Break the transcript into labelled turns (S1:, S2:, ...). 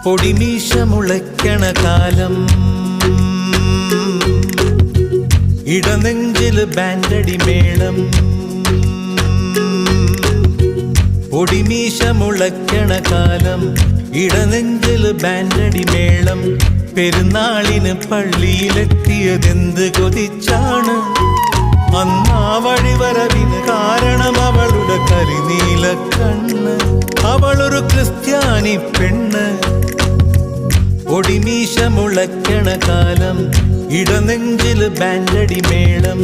S1: പൊടിമീശ മുളയ്ക്കണ കാലം, ഇടനെഞ്ചില് ബാൻഡടി മേളം. പൊടിമീശ മുളയ്ക്കണ കാലം, ഇടനെഞ്ചില് ബാൻഡടി മേളം. പെരുന്നാളിന് പള്ളിയിലെത്തിയതെന്ത് കൊതിച്ചാണ്. അന്നാ വഴിവരവിന് കാരണം അവളുടെ കരിനീല കണ്ണ്. അവളൊരു ക്രിസ്ത്യാനി പെണ്ണ്. പൊടിമീശ മുളയ്ക്കണ കാലം, ഇടനെഞ്ചില് ബാൻഡടി മേളം.